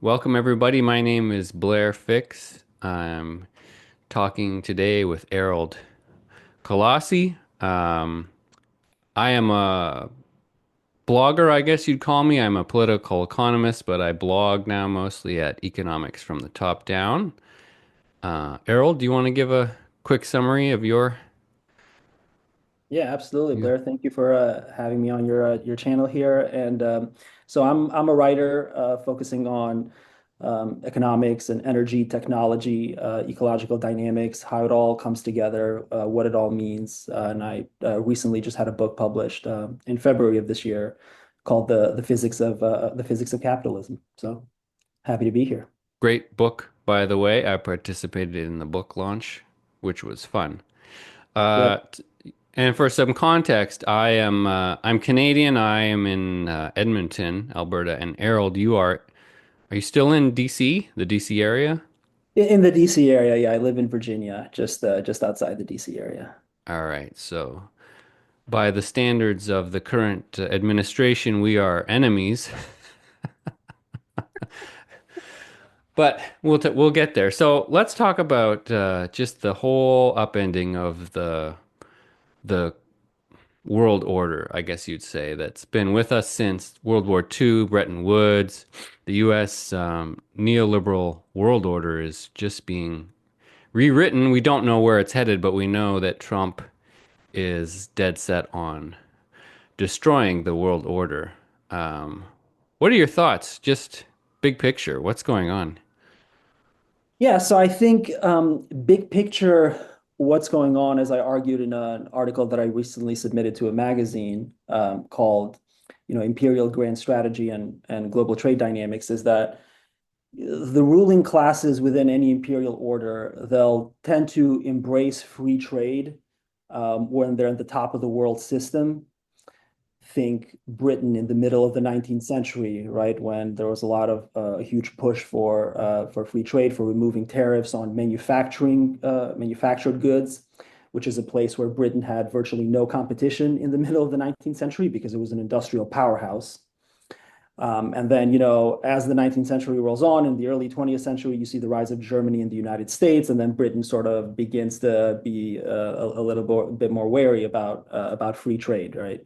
Welcome, everybody. My name is Blair Fix. I'm talking today with Erald Kolasi. I am a blogger, I guess you'd call me. I'm a political economist, but I blog now mostly at Economics from the Top Down. Erald, do you want to give a quick summary of Yeah, absolutely, you? Blair. Thank you for having me on your channel here. And so I'm a writer focusing on economics and energy technology, ecological dynamics, how it all comes together, what it all means. And I recently just had a book published in February of this year called the physics of capitalism. So happy to be here. Great book, by the way. I participated in the book launch, which was fun. Good. And for some context, I'm Canadian. I am in Edmonton, Alberta, and Errol, are you still in DC, the DC area? In the DC area, yeah, I live in Virginia, just outside the DC area. All right. So, by the standards of the current administration, we are enemies, but we'll get there. So, let's talk about just the whole upending of the world order, I guess you'd say, that's been with us since World War II, Bretton Woods. The U.S. Neoliberal world order is just being rewritten. We don't know where it's headed, but we know that Trump is dead set on destroying the world order. Um, what are your thoughts? Just big picture, what's going on? Yeah, so I think big picture, what's going on, as I argued in an article that I recently submitted to a magazine called, Imperial Grand Strategy and Global Trade Dynamics, is that the ruling classes within any imperial order, they'll tend to embrace free trade when they're at the top of the world system. Think Britain in the middle of the 19th century, right, when there was a lot of a huge push for free trade, for removing tariffs on manufactured goods, which is a place where Britain had virtually no competition in the middle of the 19th century because it was an industrial powerhouse. And then, as the 19th century rolls on, in the early 20th century, you see the rise of Germany and the United States, and then Britain sort of begins to be a little bit more wary about free trade, right?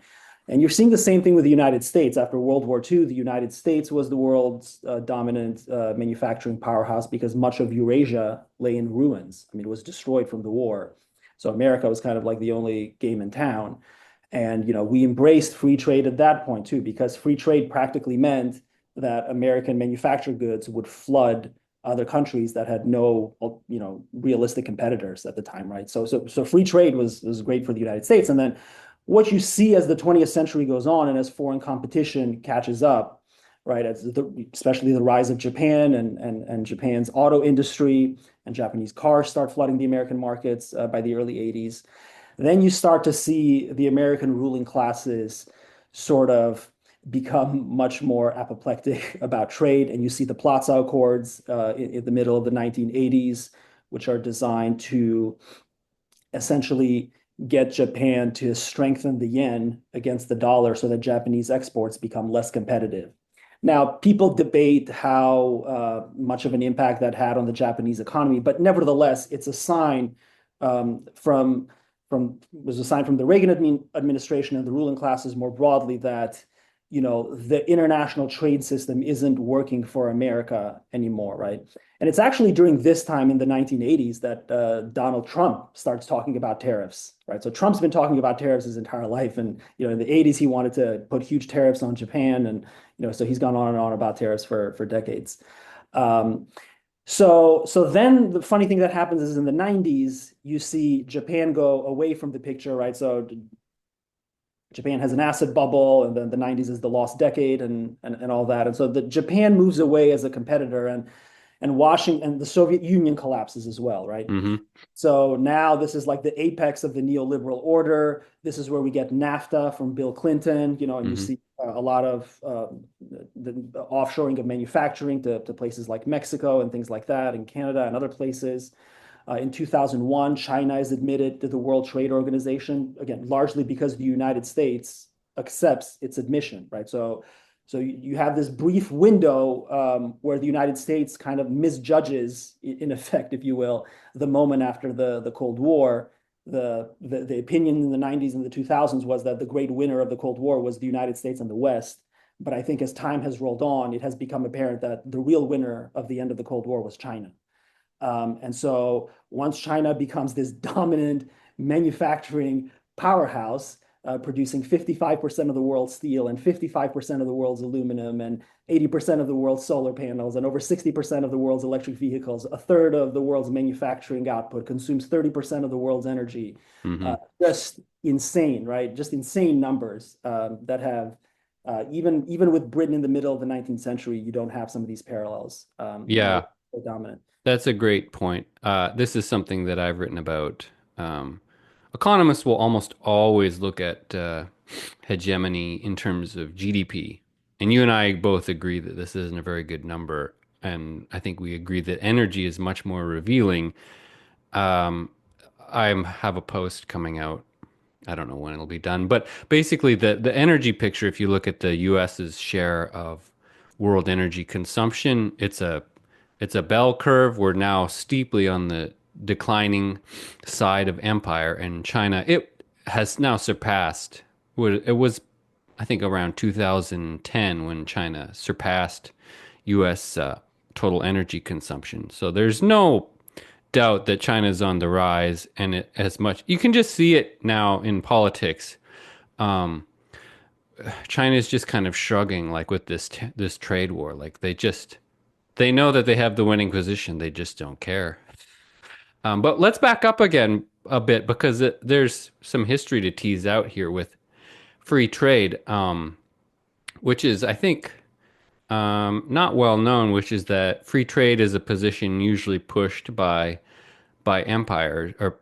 And you're seeing the same thing with the United States. After World War II, the United States was the world's dominant manufacturing powerhouse because much of Eurasia lay in ruins. I mean, it was destroyed from the war. So America was kind of like the only game in town. And we embraced free trade at that point too, because free trade practically meant that American manufactured goods would flood other countries that had no, realistic competitors at the time, right? So free trade was great for the United States. And then what you see as the 20th century goes on and as foreign competition catches up, right? Especially the rise of Japan and Japan's auto industry and Japanese cars start flooding the American markets by the early 80s. Then you start to see the American ruling classes sort of become much more apoplectic about trade. And you see the Plaza Accords in the middle of the 1980s, which are designed to essentially get Japan to strengthen the yen against the dollar so that Japanese exports become less competitive. Now, people debate how much of an impact that had on the Japanese economy, but nevertheless, it's a sign from was a sign from the Reagan administration and the ruling classes more broadly that the international trade system isn't working for America anymore, right? And it's actually during this time in the 1980s that Donald Trump starts talking about tariffs, right? So Trump's been talking about tariffs his entire life, and in the 80s he wanted to put huge tariffs on Japan, and so he's gone on and on about tariffs for decades. Um, so then the funny thing that happens is in the 90s, you see Japan go away from the picture, right? So Japan has an asset bubble, and then the 90s is the lost decade and all that. And so the Japan moves away as a competitor, and Washington and the Soviet Union collapses as well, right? Hmm. So now this is like the apex of the neoliberal order. This is where we get NAFTA from Bill Clinton, and you Hmm. see a lot of the offshoring of manufacturing to places like Mexico and things like that, and Canada and other places. In 2001, China is admitted to the World Trade Organization, again, largely because the United States accepts its admission, right? So you have this brief window where the United States kind of misjudges, in effect, if you will, the moment after the Cold War. The opinion in the 90s and the 2000s was that the great winner of the Cold War was the United States and the West. But I think as time has rolled on, it has become apparent that the real winner of the end of the Cold War was China. And so once China becomes this dominant manufacturing powerhouse, producing 55% of the world's steel and 55% of the world's aluminum and 80% of the world's solar panels and over 60% of the world's electric vehicles, a third of the world's manufacturing output, consumes 30% of the world's energy. Hmm. Just insane, right? Just insane numbers that have, even with Britain in the middle of the 19th century, you don't have some of these parallels in a way Yeah, so dominant. that's a great point. This is something that I've written about. Economists will almost always look at hegemony in terms of GDP. And you and I both agree that this isn't a very good number. And I think we agree that energy is much more revealing. Um, I have a post coming out. I don't know when it'll be done, but basically the energy picture, if you look at the US's share of world energy consumption, it's a bell curve. We're now steeply on the declining side of empire, and China, it has now surpassed what it was, I think around 2010 when China surpassed US total energy consumption. So there's no doubt that China's on the rise, and as much you can just see it now in politics. Um, China is just kind of shrugging, like with this trade war. Like they know that they have the winning position. They just don't care. But let's back up again a bit because there's some history to tease out here with free trade, which is, I think, not well known. Which is that free trade is a position usually pushed by empires or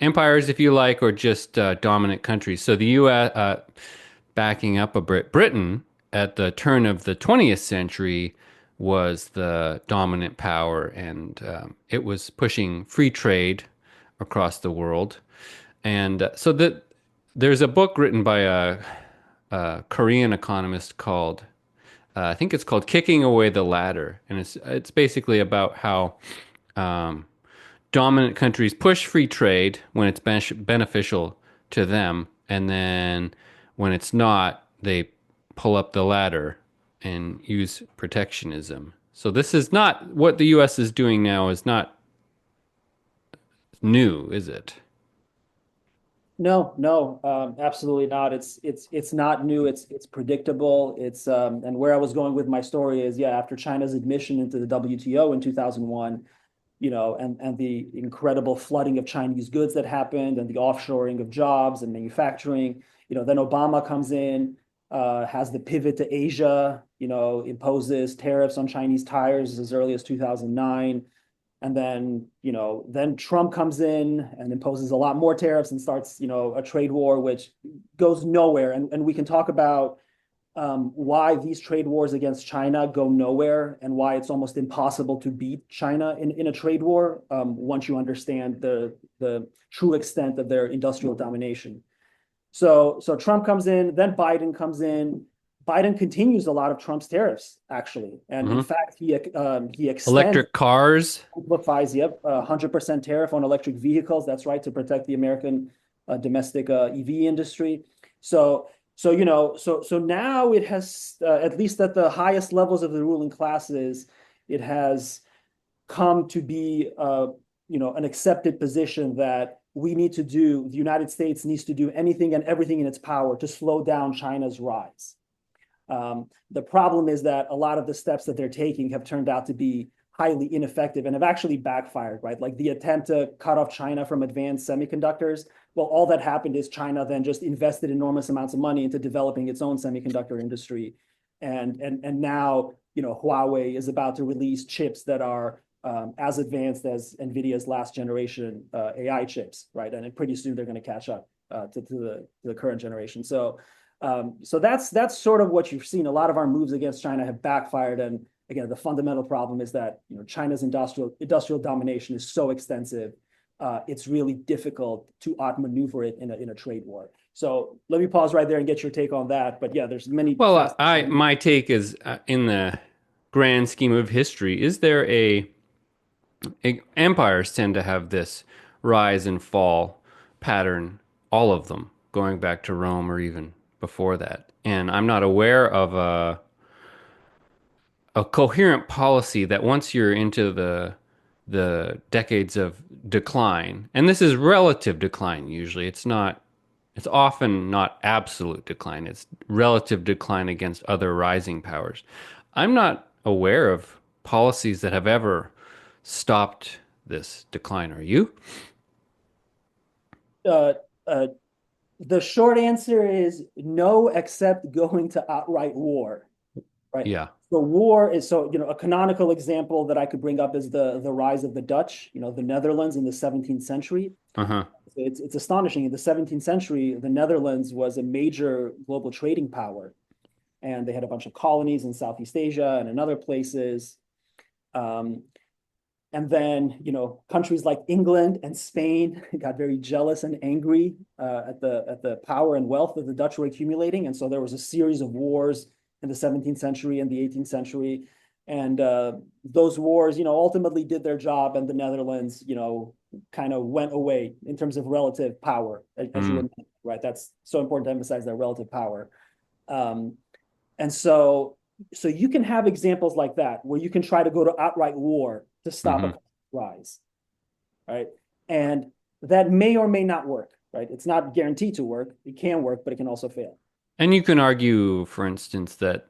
empires, if you like, or just dominant countries. So the U.S. Backing up a Britain at the turn of the 20th century was the dominant power, and it was pushing free trade across the world. And so that there's a book written by a Korean economist called I think it's called "Kicking Away the Ladder," and it's basically about how um, dominant countries push free trade when it's beneficial to them, and then when it's not, they pull up the ladder and use protectionism. So this is not what the U.S. is doing now is not new, is it? No, no, absolutely not. It's not new. It's predictable. It's and where I was going with my story is, yeah, after China's admission into the WTO in 2001, and the incredible flooding of Chinese goods that happened and the offshoring of jobs and manufacturing, then Obama comes in, has the pivot to Asia, imposes tariffs on Chinese tires as early as 2009. And then Trump comes in and imposes a lot more tariffs and starts, a trade war, which goes nowhere. And we can talk about why these trade wars against China go nowhere and why it's almost impossible to beat China in a trade war once you understand the true extent of their industrial domination. So Trump comes in, then Biden comes in. Biden continues a lot of Trump's tariffs, actually. And in Hmm. fact, he extends, Electric cars. amplifies, yep, 100% tariff on electric vehicles. That's right, to protect the American domestic EV industry. So now it has, at least at the highest levels of the ruling classes, it has come to be, an accepted position that the United States needs to do anything and everything in its power to slow down China's rise. The problem is that a lot of the steps that they're taking have turned out to be highly ineffective and have actually backfired, right? Like the attempt to cut off China from advanced semiconductors. Well, all that happened is China then just invested enormous amounts of money into developing its own semiconductor industry. And now, Huawei is about to release chips that are as advanced as NVIDIA's last generation AI chips, right? And then pretty soon they're going to catch up to the current generation. So that's sort of what you've seen. A lot of our moves against China have backfired, and again, the fundamental problem is that China's industrial domination is so extensive, it's really difficult to outmaneuver it in a trade war. So let me pause right there and get your take on that. But yeah, there's many Well, I fascinating. my take is in the grand scheme of history, is there empires tend to have this rise and fall pattern, all of them going back to Rome or even before that. And I'm not aware of a coherent policy that once you're into the decades of decline, and this is relative decline usually, it's often not absolute decline, it's relative decline against other rising powers. I'm not aware of policies that have ever stopped this decline. Are you? Uh, uh, the short answer is no, except going to outright war, right? Yeah. The war is so, a canonical example that I could bring up is the rise of the Dutch, the Netherlands in the 17th century. Uh-huh. It's astonishing. In the 17th century, the Netherlands was a major global trading power, and they had a bunch of colonies in Southeast Asia and in other places. Um, and then, countries like England and Spain got very jealous and angry at the power and wealth that the Dutch were accumulating. And so there was a series of wars in the 17th century and the 18th century. And those wars, ultimately did their job, and the Netherlands, kind of went away in terms of relative power, as you were Mm. mentioning, right? That's so important to emphasize that relative power. Um, and so you can have examples like that where you can try to go to outright war to stop a Hmm. rise, right? And that may or may not work, right? It's not guaranteed to work. It can work, but it can also fail. And you can argue, for instance, that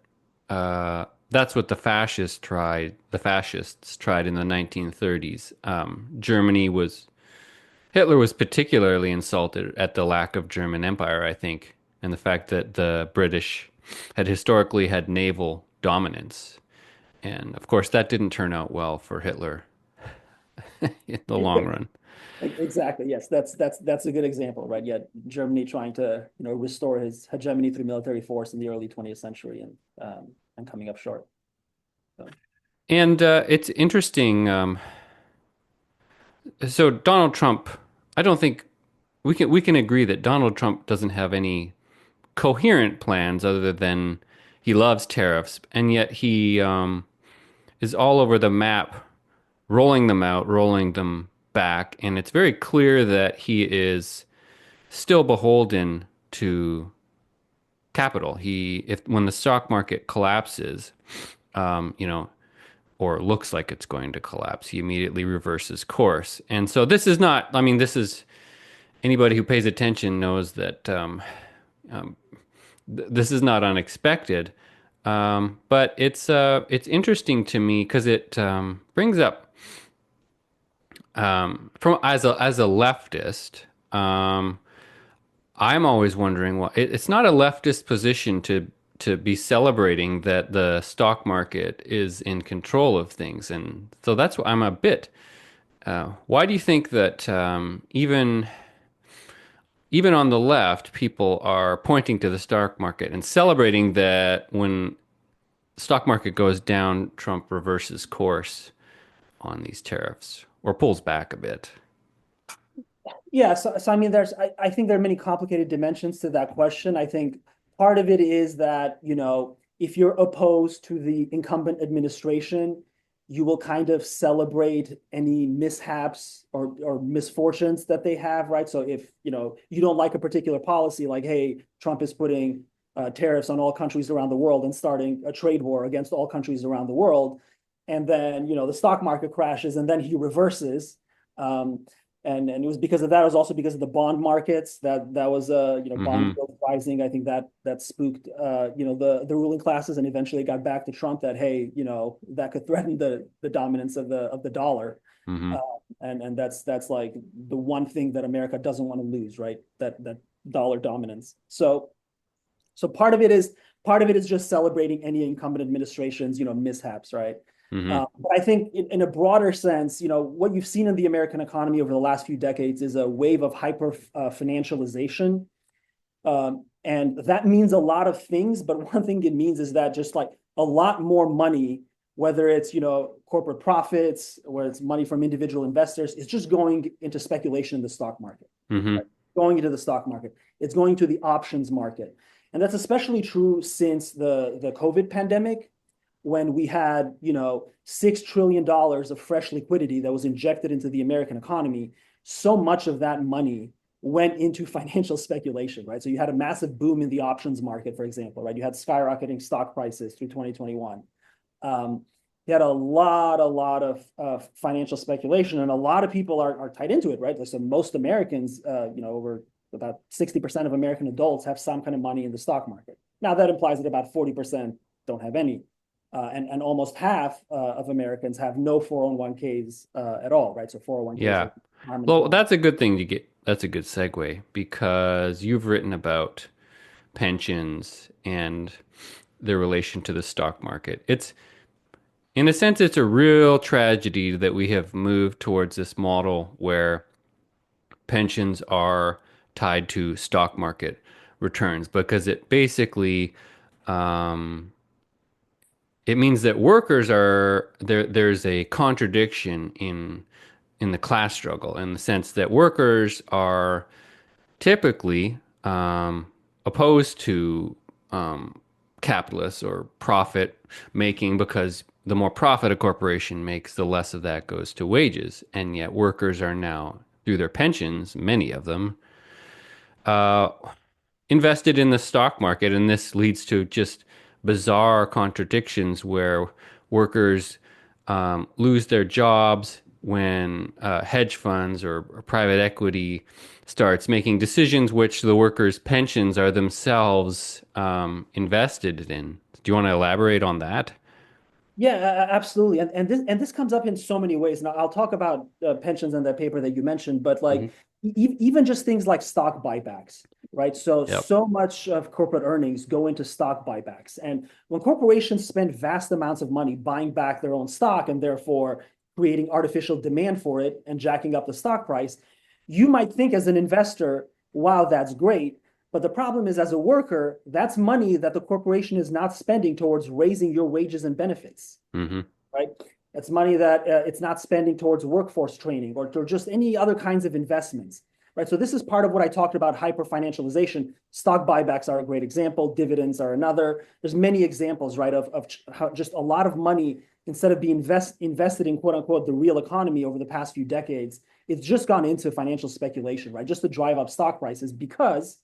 that's what the fascists tried in the 1930s. Hitler was particularly insulted at the lack of German empire, I think, and the fact that the British had historically had naval dominance. And of course, that didn't turn out well for Hitler in the long run. Exactly. Yes, that's a good example, right? Yet Germany trying to restore his hegemony through military force in the early 20th century and coming up short. So And it's interesting. So Donald Trump, I don't think we can agree that Donald Trump doesn't have any coherent plans other than he loves tariffs, and yet he is all over the map, rolling them out, rolling them back, and it's very clear that he is still beholden to capital. If when the stock market collapses, you know, or looks like it's going to collapse, he immediately reverses course. And so this is not, I mean, this is anybody who pays attention knows that this is not unexpected. But it's interesting to me because it brings up from as a leftist. I'm always wondering why it's not a leftist position to be celebrating that the stock market is in control of things, and so that's why I'm a bit. Why do you think that even on the left, people are pointing to the stock market and celebrating that when stock market goes down, Trump reverses course on these tariffs or pulls back a bit? yeah, so I mean, I think there are many complicated dimensions to that question. I think part of it is that, if you're opposed to the incumbent administration, you will kind of celebrate any mishaps or misfortunes that they have, right? So if, you don't like a particular policy, like, hey, Trump is putting tariffs on all countries around the world and starting a trade war against all countries around the world, and then, the stock market crashes and then he reverses. Um, and it was because of that. It was also because of the bond markets that was bond Hmm. yields rising. I think that spooked the ruling classes, and eventually got back to Trump that, hey, that could threaten the dominance of the dollar. Hmm. uh, and that's like the one thing that America doesn't want to lose, right? That dollar dominance. So part of it is just celebrating any incumbent administration's mishaps, right? Hmm. But I think in a broader sense, what you've seen in the American economy over the last few decades is a wave of hyper financialization. And that means a lot of things, but one thing it means is that just like a lot more money, whether it's, corporate profits, whether it's money from individual investors, is just going into speculation in the stock market. Hmm. Right? going into the stock market. It's going to the options market. And that's especially true since the COVID pandemic, when we had, $6 trillion of fresh liquidity that was injected into the American economy. So much of that money went into financial speculation, right? So you had a massive boom in the options market, for example, right? You had skyrocketing stock prices through 2021. You had a lot of financial speculation, and a lot of people are tied into it, right? So most Americans, over about 60% of American adults have some kind of money in the stock market. Now that implies that about 40% don't have any. And almost half of Americans have no 401ks at all, right? So 401ks Yeah. are retirement Well, accounts. that's a good thing to get. That's a good segue because you've written about pensions and their relation to the stock market. In a sense, it's a real tragedy that we have moved towards this model where pensions are tied to stock market returns because it basically um, it means that workers are there. There's a contradiction in the class struggle in the sense that workers are typically opposed to capitalists or profit making because the more profit a corporation makes, the less of that goes to wages. And yet, workers are now, through their pensions, many of them, uh, invested in the stock market. And this leads to just bizarre contradictions where workers lose their jobs when hedge funds or private equity starts making decisions which the workers' pensions are themselves invested in. Do you want to elaborate on that? Yeah, absolutely. And this comes up in so many ways. Now, I'll talk about pensions and that paper that you mentioned, but Hmm. like even just things like stock buybacks, right? So Yep. so much of corporate earnings go into stock buybacks. And when corporations spend vast amounts of money buying back their own stock and therefore creating artificial demand for it and jacking up the stock price, you might think as an investor, wow, that's great. But the problem is, as a worker, that's money that the corporation is not spending towards raising your wages and benefits, Hmm. right? It's money that it's not spending towards workforce training or just any other kinds of investments, right? So this is part of what I talked about, hyper financialization. Stock buybacks are a great example. Dividends are another. There's many examples, right, of how just a lot of money, instead of being invested in quote unquote the real economy over the past few decades, it's just gone into financial speculation, right? Just to drive up stock prices because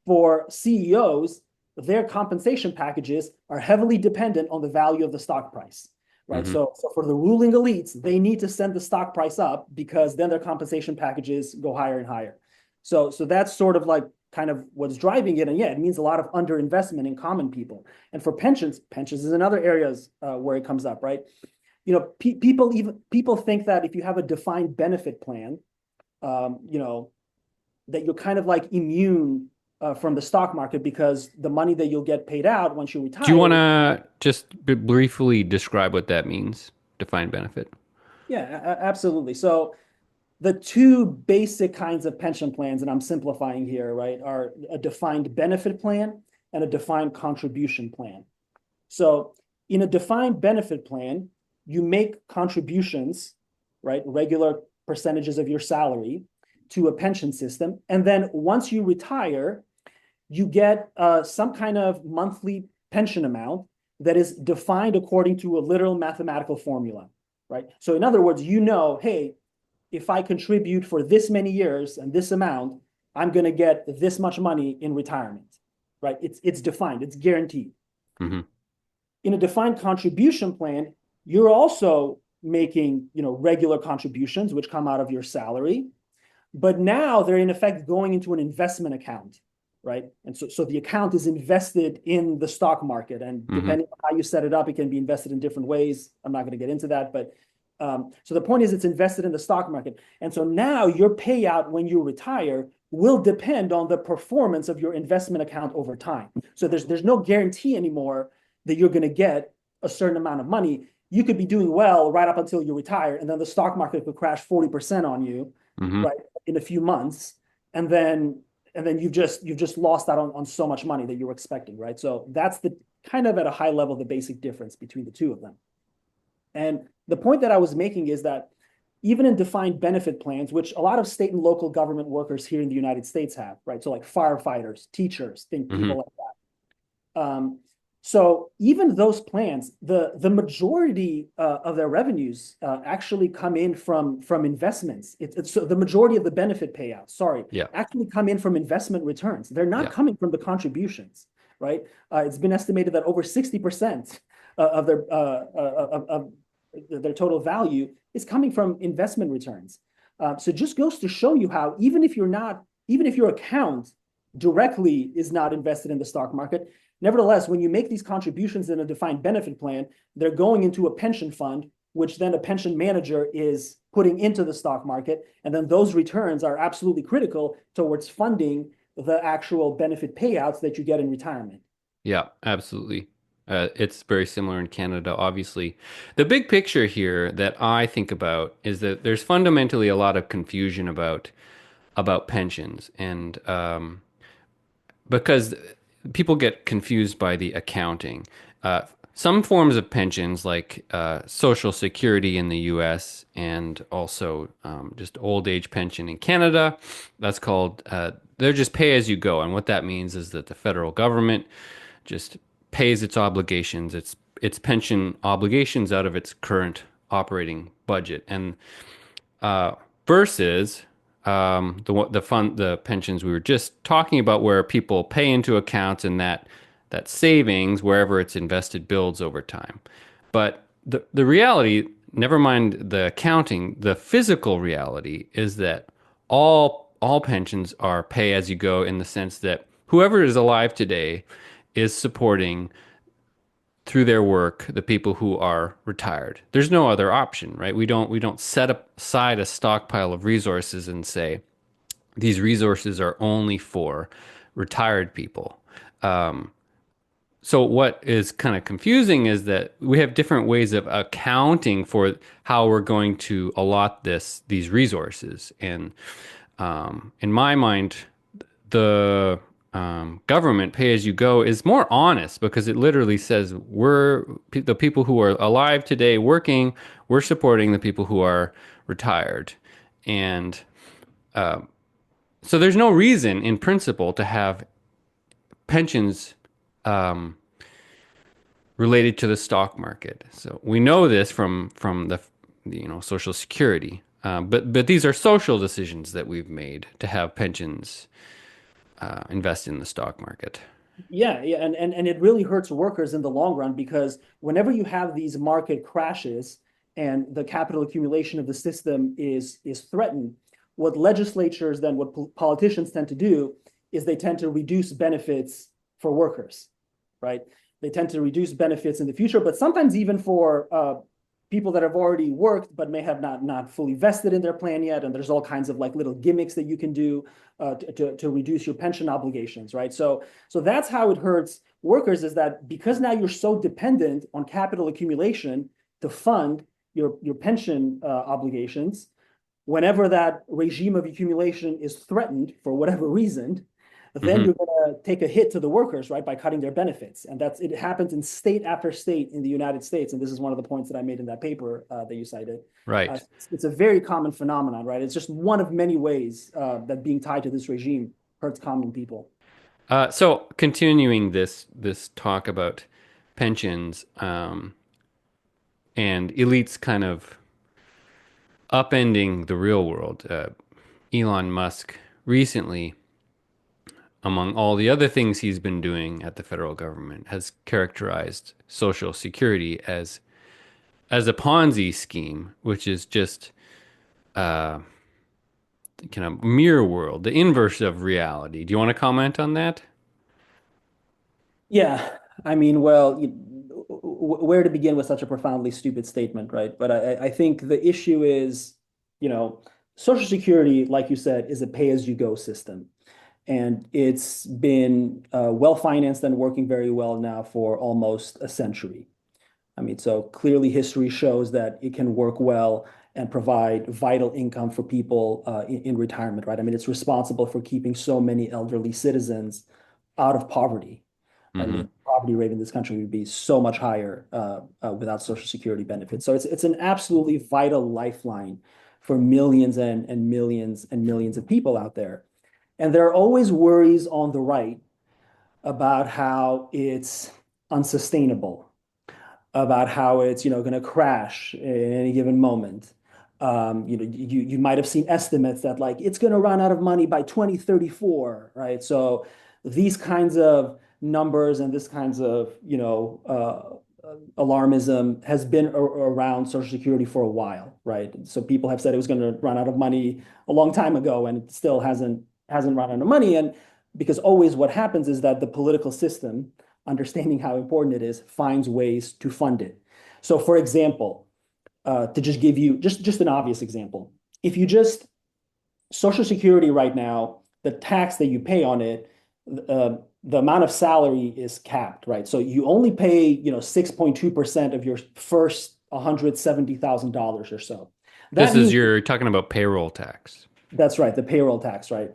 for CEOs, their compensation packages are heavily dependent on the value of the stock price, right? Hmm. So for the ruling elites, they need to send the stock price up because then their compensation packages go higher and higher. So that's sort of like kind of what's driving it. And yeah, it means a lot of underinvestment in common people. And for pensions is another areas where it comes up, right? People think that if you have a defined benefit plan, um, you know, that you're kind of like immune from the stock market because the money that you'll get paid out once you Do you want retire. to just briefly describe what that means? Defined benefit. Yeah, absolutely. So the two basic kinds of pension plans, and I'm simplifying here, right, are a defined benefit plan and a defined contribution plan. So in a defined benefit plan, you make contributions, right, regular percentages of your salary to a pension system. And then once you retire, you get some kind of monthly pension amount that is defined according to a literal mathematical formula, right? So in other words, hey, if I contribute for this many years and this amount, I'm going to get this much money in retirement, right? It's defined, it's guaranteed. Hmm. In a defined contribution plan, you're also making, regular contributions which come out of your salary, but now they're in effect going into an investment account, right? And so the account is invested in the stock market, and Hmm. depending on how you set it up, it can be invested in different ways. I'm not going to get into that, but so the point is it's invested in the stock market. And so now your payout when you retire will depend on the performance of your investment account over time. So there's no guarantee anymore that you're going to get a certain amount of money. You could be doing well right up until you retire, and then the stock market could crash 40% on you, Hmm. right, in a few months, and then you've just lost out on so much money that you were expecting, right? So that's the kind of at a high level the basic difference between the two of them. And the point that I was making is that even in defined benefit plans, which a lot of state and local government workers here in the United States have, right? So like firefighters, teachers, think people Hmm. like that. So even those plans, the majority of their revenues actually come in from investments. So the majority of the benefit payouts, sorry, Yeah. actually come in from investment returns. They're not Yeah. coming from the contributions, right? It's been estimated that over 60% of their total value is coming from investment returns. So it just goes to show you how even if your account directly is not invested in the stock market, nevertheless, when you make these contributions in a defined benefit plan, they're going into a pension fund, which then a pension manager is putting into the stock market. And then those returns are absolutely critical towards funding the actual benefit payouts that you get in retirement. Yeah, absolutely. It's very similar in Canada, obviously. The big picture here that I think about is that there's fundamentally a lot of confusion about pensions, and because people get confused by the accounting. Some forms of pensions, like Social Security in the US and also just old age pension in Canada, that's called, they're just pay as you go. And what that means is that the federal government just pays its obligations, its pension obligations out of its current operating budget. And uh, versus the pensions we were just talking about, where people pay into accounts and that savings, wherever it's invested, builds over time. But the reality, never mind the accounting, the physical reality is that all pensions are pay as you go, in the sense that whoever is alive today is supporting through their work the people who are retired. There's no other option, right? We don't set aside a stockpile of resources and say these resources are only for retired people. So what is kind of confusing is that we have different ways of accounting for how we're going to allot these resources. And in my mind, the government pay as you go is more honest, because it literally says the people who are alive today working, we're supporting the people who are retired. And so there's no reason in principle to have pensions related to the stock market. So we know this from the Social Security. But these are social decisions that we've made to have pensions invest in the stock market. Yeah, yeah, and it really hurts workers in the long run because whenever you have these market crashes and the capital accumulation of the system is threatened, what legislatures then what politicians tend to do is they tend to reduce benefits for workers, right? They tend to reduce benefits in the future, but sometimes even for people that have already worked but may have not fully vested in their plan yet, and there's all kinds of like little gimmicks that you can do to reduce your pension obligations, right? So that's how it hurts workers, is that because now you're so dependent on capital accumulation to fund your pension obligations, whenever that regime of accumulation is threatened for whatever reason, then Hmm. you're going to take a hit to the workers, right, by cutting their benefits. And it happens in state after state in the United States. And this is one of the points that I made in that paper that you cited. Right. It's a very common phenomenon, right? It's just one of many ways that being tied to this regime hurts common people. So continuing this talk about pensions, and elites kind of upending the real world. Elon Musk recently, among all the other things he's been doing at the federal government, has characterized Social Security as a Ponzi scheme, which is just kind of mirror world, the inverse of reality. Do you want to comment on that? Yeah, I mean, well, where to begin with such a profoundly stupid statement, right? But I think the issue is, you know, Social Security, like you said, is a pay-as-you-go system. And it's been well financed and working very well now for almost a century. I mean, so clearly history shows that it can work well and provide vital income for people in retirement, right? I mean, it's responsible for keeping so many elderly citizens out of poverty. I Hmm. mean, poverty rate in this country would be so much higher without Social Security benefits. So it's an absolutely vital lifeline for millions and millions and millions of people out there. And there are always worries on the right about how it's unsustainable, about how it's, going to crash in any given moment. You might have seen estimates that like it's going to run out of money by 2034, right? So these kinds of numbers and this kinds of, alarmism has been around Social Security for a while, right? So people have said it was going to run out of money a long time ago, and it still hasn't run out of money. And because always what happens is that the political system, understanding how important it is, finds ways to fund it. So, for example, to just give you just an obvious example, if you just Social Security right now, the tax that you pay on it, the amount of salary is capped, right? So you only pay, 6.2% of your first $170,000 or so. This That is means you're talking about payroll tax. that's right, the payroll tax, right?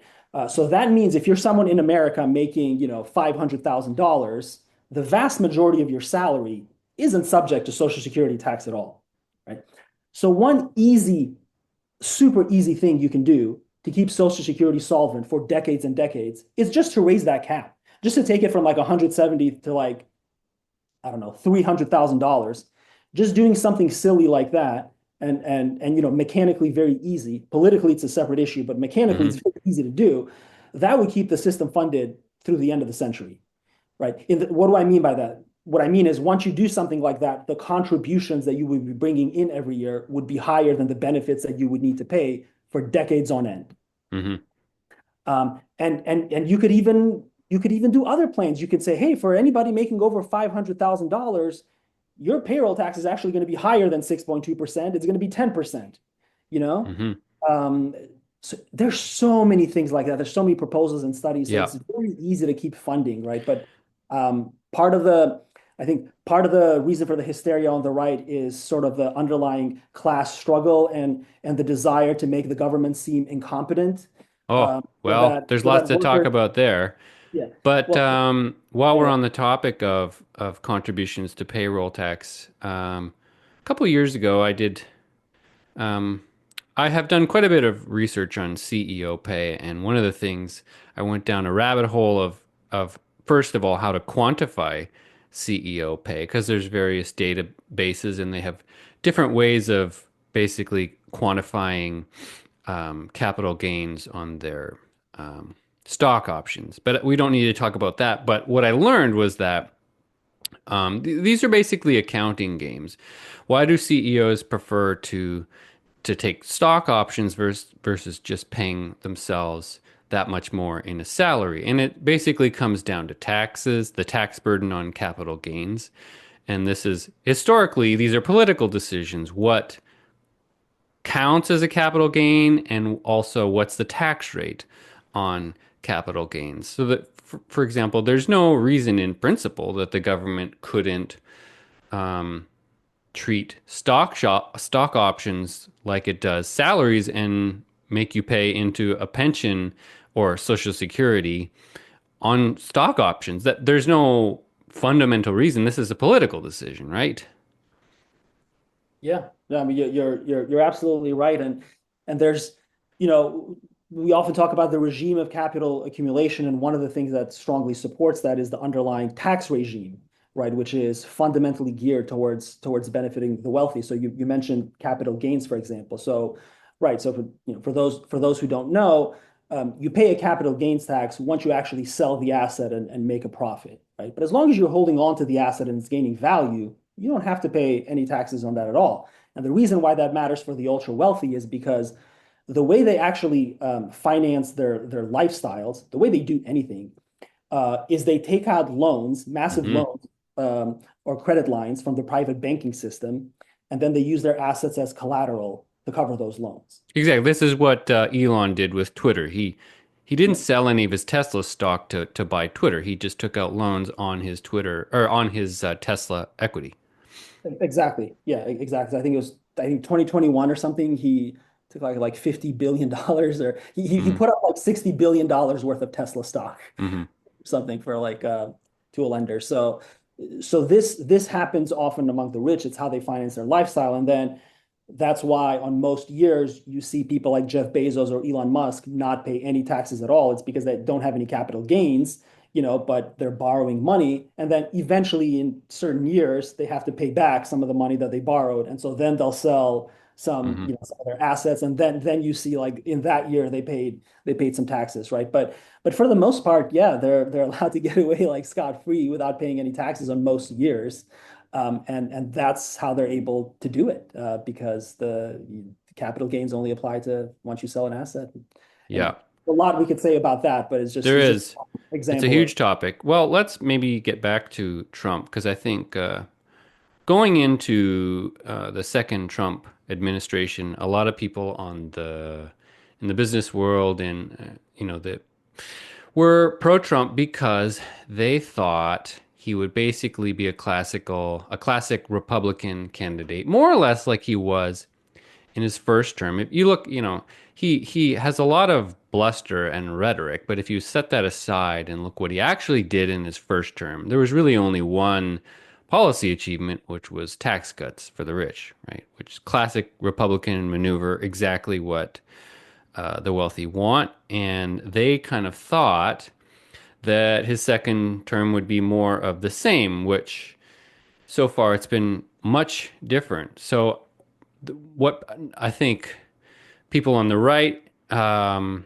So that means if you're someone in America making, $500,000, the vast majority of your salary isn't subject to Social Security tax at all, right? So one super easy thing you can do to keep Social Security solvent for decades and decades is just to raise that cap, just to take it from like 170 to like, I don't know, $300,000. Just doing something silly like that and mechanically very easy. Politically, it's a separate issue, but mechanically, it's Hmm. very easy to do. That would keep the system funded through the end of the century, right? What do I mean by that? What I mean is once you do something like that, the contributions that you would be bringing in every year would be higher than the benefits that you would need to pay for decades on end. Hmm. And you could even do other plans. You could say, hey, for anybody making over $500,000, your payroll tax is actually going to be higher than 6.2%. It's going to be 10%, you know? Hmm. Um, so there's so many things like that. There's so many proposals and studies. So Yeah. it's very easy to keep funding, right? But I think part of the reason for the hysteria on the right is sort of the underlying class struggle and the desire to make the government seem incompetent, Oh, so well, that there's so lots that to talk workers, about there. yeah, But well, while yeah, we're yeah, on the topic of contributions to payroll tax, a couple years ago, um, I have done quite a bit of research on CEO pay, and one of the things I went down a rabbit hole of first of all how to quantify CEO pay because there's various databases and they have different ways of basically quantifying capital gains on their um, stock options. But we don't need to talk about that. But what I learned was that these are basically accounting games. Why do CEOs prefer to take stock options versus just paying themselves that much more in a salary? And it basically comes down to taxes, the tax burden on capital gains. And this is historically, these are political decisions. What counts as a capital gain, and also what's the tax rate on capital gains. So that, for example, there's no reason in principle that the government couldn't treat stock options like it does salaries and make you pay into a pension or Social Security on stock options. That there's no fundamental reason. This is a political decision, right? yeah. No, I mean, you're absolutely right, and there's, you know, we often talk about the regime of capital accumulation, and one of the things that strongly supports that is the underlying tax regime, right, which is fundamentally geared towards benefiting the wealthy. So you mentioned capital gains, for example. So, right, so for those who don't know, you pay a capital gains tax once you actually sell the asset and make a profit, right? But as long as you're holding on to the asset and it's gaining value, you don't have to pay any taxes on that at all. And the reason why that matters for the ultra wealthy is because the way they actually finance their lifestyles, the way they do anything, is they take out loans, massive Hmm. loans, or credit lines from the private banking system, and then they use their assets as collateral to cover those loans. Exactly. This is what Elon did with Twitter. He didn't Yeah. sell any of his Tesla stock to buy Twitter. He just took out loans on his Twitter or on his Tesla equity. Exactly. Yeah, exactly. I think 2021 or something, he took like $50 billion dollars, or he Hmm. put up like $60 billion dollars worth of Tesla stock, Hmm. something for like to a lender. So this happens often among the rich. It's how they finance their lifestyle. And then That's why on most years you see people like Jeff Bezos or Elon Musk not pay any taxes at all. It's because they don't have any capital gains, but they're borrowing money. And then eventually in certain years, they have to pay back some of the money that they borrowed. And so then they'll sell Hmm. some of their assets. And then you see like in that year they paid some taxes, right? But for the most part, yeah, they're allowed to get away like scot-free without paying any taxes on most years. And that's how they're able to do it because the capital gains only apply to once you sell an asset. Yeah, Anyway, a lot we could say about that, but there it's just is. an It's a example of huge topic. Well, let's maybe get back to Trump because I think going into the second Trump administration, a lot of people on the in the business world and the were pro-Trump because they thought he would basically be a classic Republican candidate, more or less like he was in his first term. If you look, he has a lot of bluster and rhetoric, but if you set that aside and look what he actually did in his first term, there was really only one policy achievement, which was tax cuts for the rich, right? Which is classic Republican maneuver, exactly what the wealthy want. And they kind of thought that his second term would be more of the same, which so far it's been much different. So what I think people on the right, the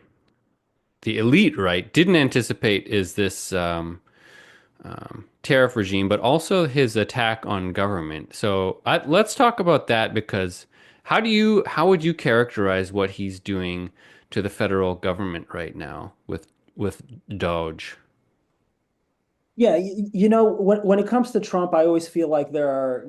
elite right, didn't anticipate is this tariff regime, but also his attack on government. So let's talk about that because how would you characterize what he's doing to the federal government right now with Doge? Yeah, when it comes to Trump, I always feel like there are,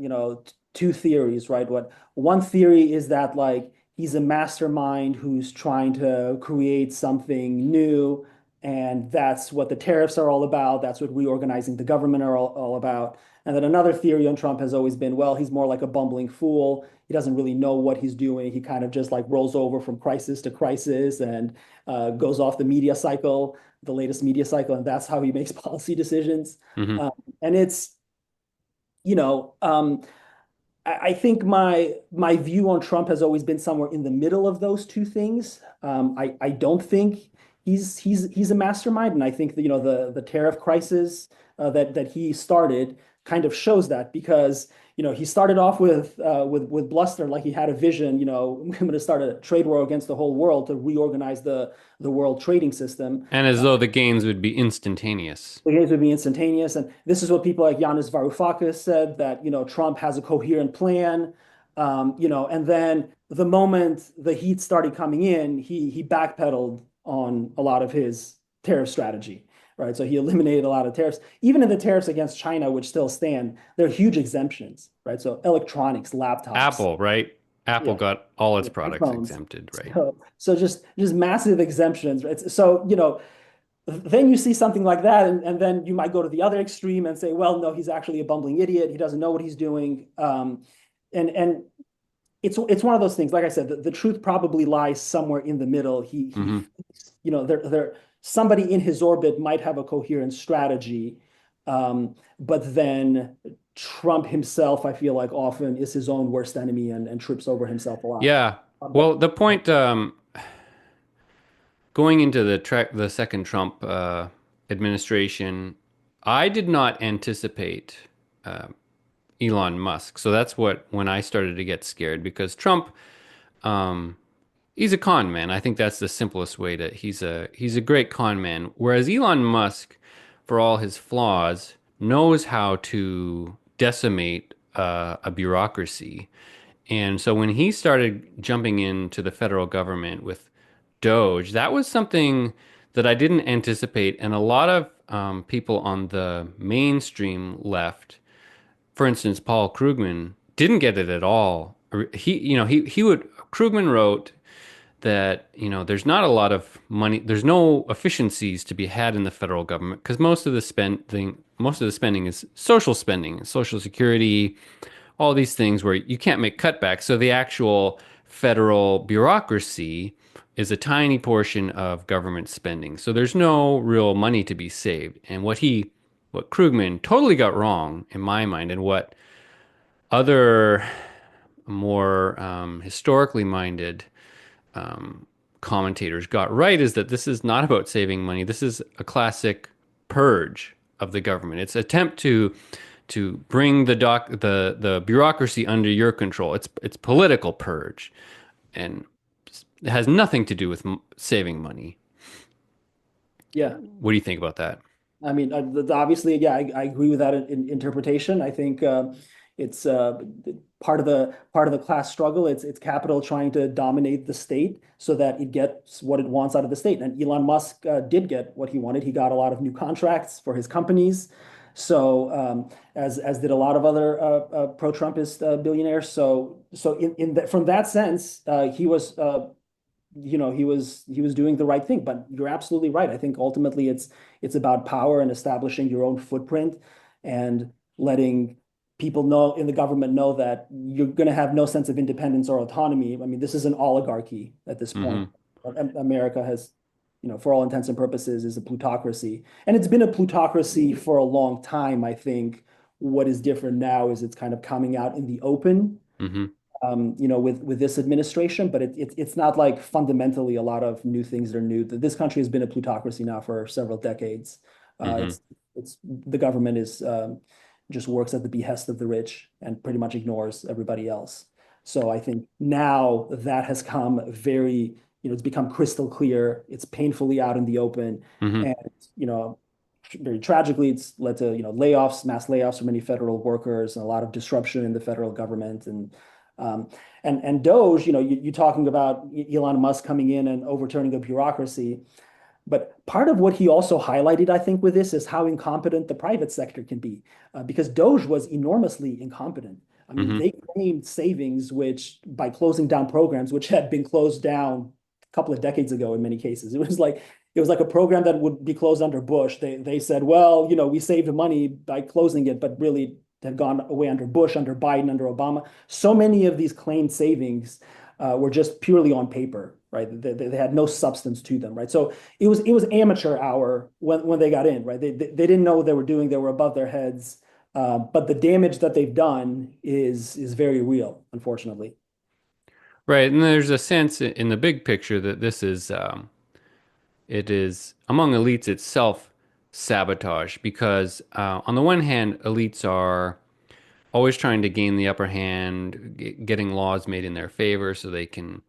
two theories, right? One theory is that like he's a mastermind who's trying to create something new, and that's what the tariffs are all about. That's what reorganizing the government are all about. And then another theory on Trump has always been, well, he's more like a bumbling fool. He doesn't really know what he's doing. He kind of just like rolls over from crisis to crisis and goes off the latest media cycle, and that's how he makes policy decisions. Hmm. Um, and it's, you know, I think my view on Trump has always been somewhere in the middle of those two things. I don't think he's a mastermind, and I think that the tariff crisis that he started kind of shows that because he started off with bluster, like he had a vision. I'm going to start a trade war against the whole world to reorganize the world trading system. And as though the gains would be instantaneous. The gains would be instantaneous. And this is what people like Yanis Varoufakis said that, Trump has a coherent plan. And then the moment the heat started coming in, he backpedaled on a lot of his tariff strategy, right? So he eliminated a lot of tariffs. Even in the tariffs against China, which still stand, there are huge exemptions, right? So electronics, laptops, Apple, right? Apple yeah, got all its yeah, products iPhones. exempted, right? So just massive exemptions, right? So, then you see something like that, and then you might go to the other extreme and say, well, no, he's actually a bumbling idiot. He doesn't know what he's doing. And it's one of those things. Like I said, the truth probably lies somewhere in the middle. Hmm. There somebody in his orbit might have a coherent strategy, but then Trump himself, I feel like often is his own worst enemy and trips over himself a lot. Yeah. But Well, the point going into the second Trump administration, I did not anticipate uh, Elon Musk. So that's what when I started to get scared because Trump, um, he's a con man. I think that's the simplest way to. He's a great con man. Whereas Elon Musk, for all his flaws, knows how to decimate a bureaucracy. And so when he started jumping into the federal government with Doge, that was something that I didn't anticipate. And a lot of people on the mainstream left, for instance, Paul Krugman, didn't get it at all. Krugman wrote that, there's not a lot of money, there's no efficiencies to be had in the federal government because most of the spending is social spending, social security, all these things where you can't make cutbacks. So the actual federal bureaucracy is a tiny portion of government spending. So there's no real money to be saved. And what Krugman totally got wrong in my mind, and what other more historically minded um, commentators got right is that this is not about saving money. This is a classic purge of the government. It's attempt to bring the bureaucracy under your control. It's political purge, and it has nothing to do with saving money. Yeah. What do you think about that? I mean, obviously, yeah, I agree with that interpretation. I think it's part of the class struggle. It's capital trying to dominate the state so that it gets what it wants out of the state. And Elon Musk did get what he wanted. He got a lot of new contracts for his companies. So as did a lot of other pro-Trumpist billionaires. So from that sense, he was he was doing the right thing. But you're absolutely right. I think ultimately it's about power and establishing your own footprint and letting people know in the government know that you're going to have no sense of independence or autonomy. I mean, this is an oligarchy at this point. Hmm. America has, for all intents and purposes, is a plutocracy, and it's been a plutocracy for a long time. I think what is different now is it's kind of coming out in the open, Hmm. with this administration, but it's not like fundamentally a lot of new things that are new. This country has been a plutocracy now for several decades. Hmm. It's the government is just works at the behest of the rich and pretty much ignores everybody else. So I think now that has come very, it's become crystal clear. It's painfully out in the open, Hmm. and very tragically, it's led to layoffs, mass layoffs for many federal workers, and a lot of disruption in the federal government. Um, and Doge, you're talking about Elon Musk coming in and overturning a bureaucracy. But part of what he also highlighted, I think, with this is how incompetent the private sector can be, because Doge was enormously incompetent. I mean, Hmm. they claimed savings, which by closing down programs, which had been closed down a couple of decades ago in many cases. It was like a program that would be closed under Bush. They said, well, we saved money by closing it, but really had gone away under Bush, under Biden, under Obama. So many of these claimed savings were just purely on paper, right? They had no substance to them, right? So it was amateur hour when they got in, right? They didn't know what they were doing. They were above their heads. But the damage that they've done is very real, unfortunately. Right, and there's a sense in the big picture that it is among elites itself sabotage because on the one hand, elites are always trying to gain the upper hand, getting laws made in their favor so they can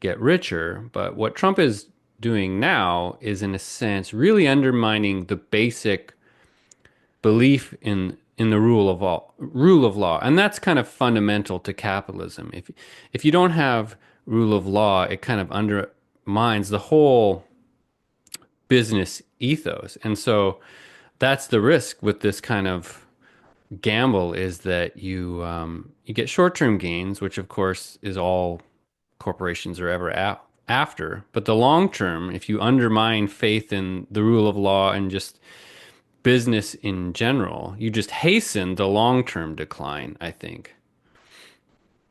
get richer. But what Trump is doing now is, in a sense, really undermining the basic belief in the rule of law, and that's kind of fundamental to capitalism. If you don't have rule of law, it kind of undermines the whole business ethos, and so that's the risk with this kind of gamble is that you get short-term gains, which of course is all corporations are ever after. But the long term, if you undermine faith in the rule of law and just business in general, you just hasten the long-term decline, I think.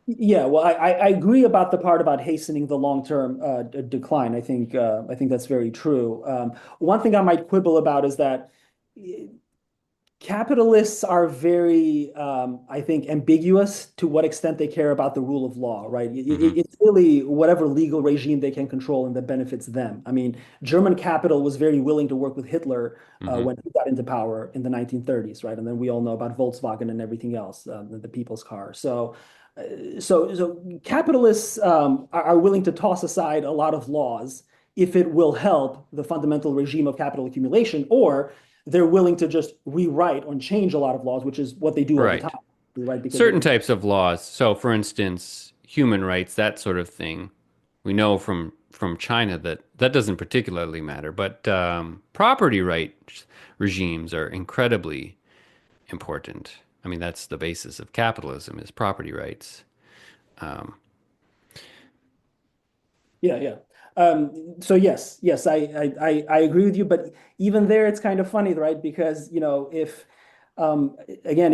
Yeah, well, I agree about the part about hastening the long-term decline. I think that's very true. One thing I might quibble about is that capitalists are very, I think, ambiguous to what extent they care about the rule of law, right? Hmm. It's really whatever legal regime they can control and that benefits them. I mean, German capital was very willing to work with Hitler Hmm. when he got into power in the 1930s, right? And then we all know about Volkswagen and everything else, the people's car. So capitalists are willing to toss aside a lot of laws if it will help the fundamental regime of capital accumulation, or they're willing to just rewrite and change a lot of laws, which is what they do all the time, Right. right? Because Certain types of laws. So, for instance, human rights, that sort of thing. We know from China that that doesn't particularly matter, but property rights regimes are incredibly important. I mean, that's the basis of capitalism is property rights. Um, yeah, yeah. So yes, I agree with you, but even there, it's kind of funny, right? Because if again,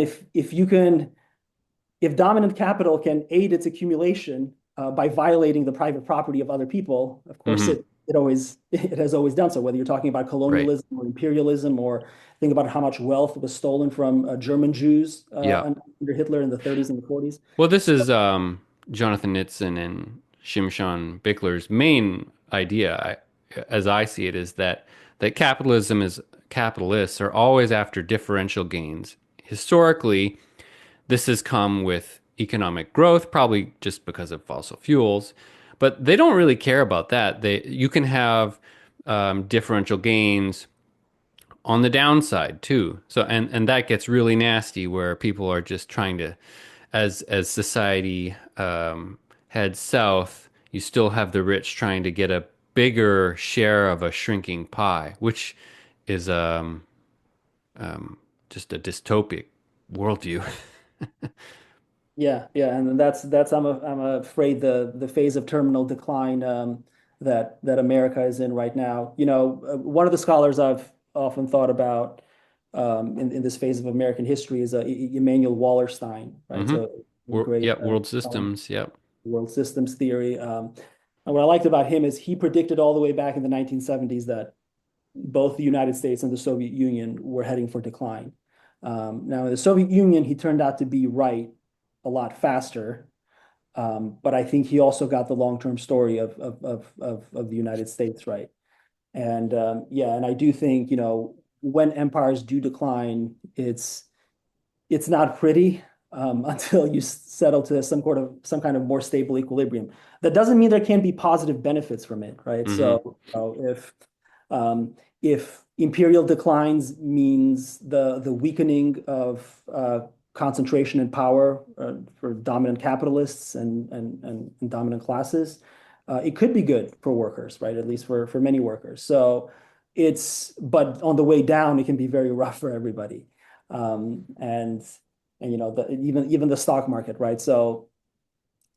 if dominant capital can aid its accumulation by violating the private property of other people, of course mhm. it has always done so. Whether you're talking about Right. colonialism or imperialism, or think about how much wealth was stolen from German Jews Yeah. under Hitler in the 30s and the 40s. Well, this So is Jonathan Nitzan and Shimshon Bickler's main idea, as I see it, is that capitalism is capitalists are always after differential gains. Historically, this has come with economic growth, probably just because of fossil fuels, but they don't really care about that. You can have differential gains on the downside too. So and that gets really nasty where people are just trying to, as society heads south, you still have the rich trying to get a bigger share of a shrinking pie, which is just a dystopic worldview. Yeah, yeah, and that's I'm afraid the phase of terminal decline that America is in right now. One of the scholars I've often thought about in this phase of American history is Emanuel Wallerstein, right? hmm So the great Yeah, world systems. Yep. world systems theory. And what I liked about him is he predicted all the way back in the 1970s that both the United States and the Soviet Union were heading for decline. Now, in the Soviet Union, he turned out to be right a lot faster. But I think he also got the long-term story of the United States right. And yeah, and I do think, when empires do decline, it's not pretty until you settle to some kind of more stable equilibrium. That doesn't mean there can't be positive benefits from it, right? hmm So, if imperial declines means the weakening of concentration and power for dominant capitalists and dominant classes, it could be good for workers, right? At least for many workers. So but on the way down, it can be very rough for everybody. And even the stock market, right? So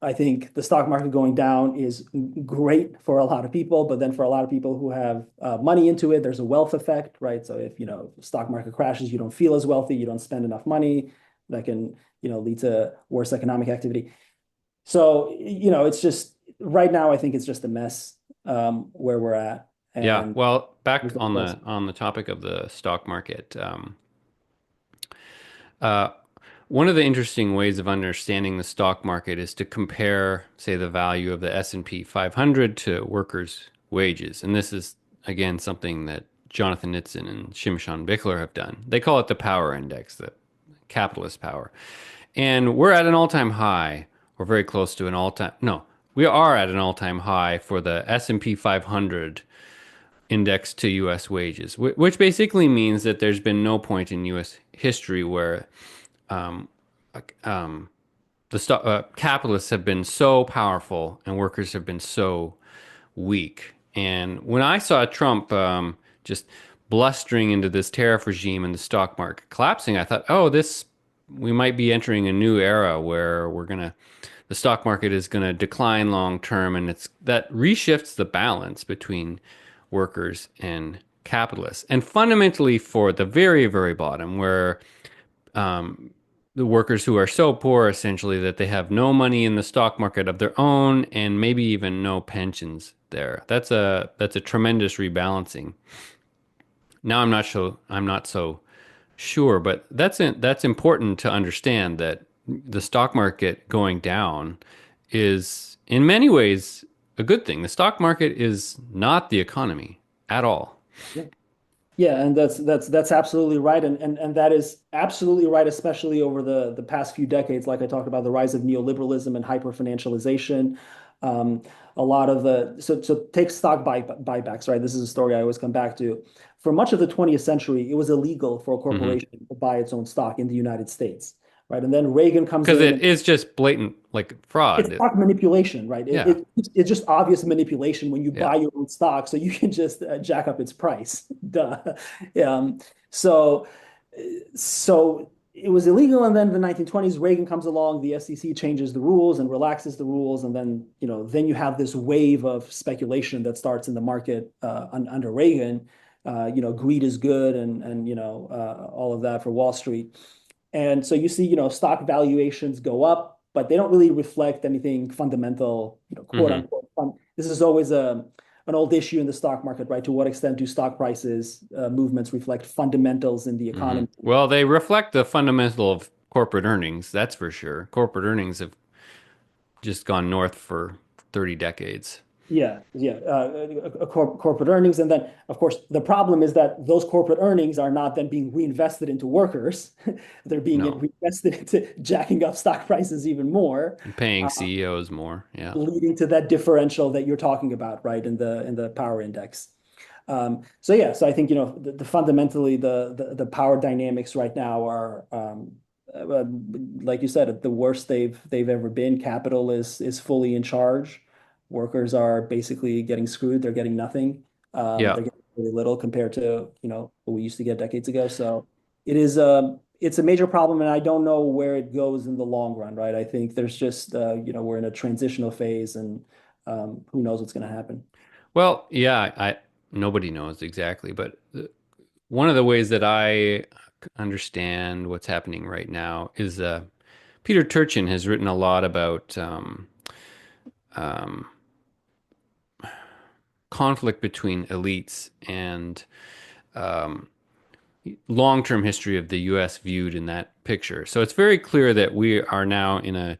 I think the stock market going down is great for a lot of people, but then for a lot of people who have money into it, there's a wealth effect, right? So if the stock market crashes, you don't feel as wealthy, you don't spend enough money, that can lead to worse economic activity. So it's just right now, I think it's just a mess where we're at, Yeah. and Well, back there's no on place. the topic of the stock market. Uh, One of the interesting ways of understanding the stock market is to compare, say, the value of the S&P 500 to workers' wages. And this is, again, something that Jonathan Nitzan and Shimshon Bickler have done. They call it the power index, the capitalist power. And we're at an all-time high. We're very close to an all-time, no, we are at an all-time high for the S&P 500 index to US wages, which basically means that there's been no point in US history where capitalists have been so powerful and workers have been so weak. And when I saw Trump just blustering into this tariff regime and the stock market collapsing, I thought, oh, we might be entering a new era where the stock market is gonna decline long term, and that reshifts the balance between workers and capitalists. And fundamentally, for the very, very bottom, where the workers who are so poor essentially that they have no money in the stock market of their own and maybe even no pensions there. That's a tremendous rebalancing. Now I'm not so sure, but that's important to understand that the stock market going down is in many ways a good thing. The stock market is not the economy at all. Yeah. Yeah, and that's absolutely right, and that is absolutely right, especially over the past few decades. Like I talked about, the rise of neoliberalism and hyper-financialization. Um, a lot of so take stock buybacks, right? This is a story I always come back to. For much of the 20th century, it was illegal for a hmm corporation to buy its own stock in the United States, right? And then Reagan comes Because in it and is just blatant like it's fraud. stock manipulation, right? Yeah. It's just obvious manipulation when you Yeah. buy your own stock, so you can just jack up its price. Duh. Um, so, so it was illegal, and then in the 1920s, Reagan comes along, the SEC changes the rules and relaxes the rules, and then then you have this wave of speculation that starts in the market under Reagan. Greed is good, and all of that for Wall Street. And so you see, stock valuations go up, but they don't really reflect anything fundamental, quote hmm unquote. This is always an old issue in the stock market, right? To what extent do stock prices movements reflect fundamentals in the economy? Well, they reflect the fundamental of corporate earnings, that's for sure. Corporate earnings have just gone north for 30 decades. Yeah, yeah, corporate earnings, and then of course the problem is that those corporate earnings are not then being reinvested into workers; they're being No, reinvested into jacking up stock prices even more, and paying uh, CEOs more. Yeah. leading to that differential that you're talking about, right, in the power index. So yeah, so I think the fundamentally the power dynamics right now are uh, like you said, the worst they've ever been. Capital is fully in charge. Workers are basically getting screwed. They're getting nothing. Yeah. They're getting really little compared to what we used to get decades ago. So it's a major problem, and I don't know where it goes in the long run, right? I think there's just we're in a transitional phase, and who knows what's going to happen. Well, yeah, I nobody knows exactly, but one of the ways that I understand what's happening right now is Peter Turchin has written a lot about um, conflict between elites and long-term history of the U.S. viewed in that picture. So it's very clear that we are now in a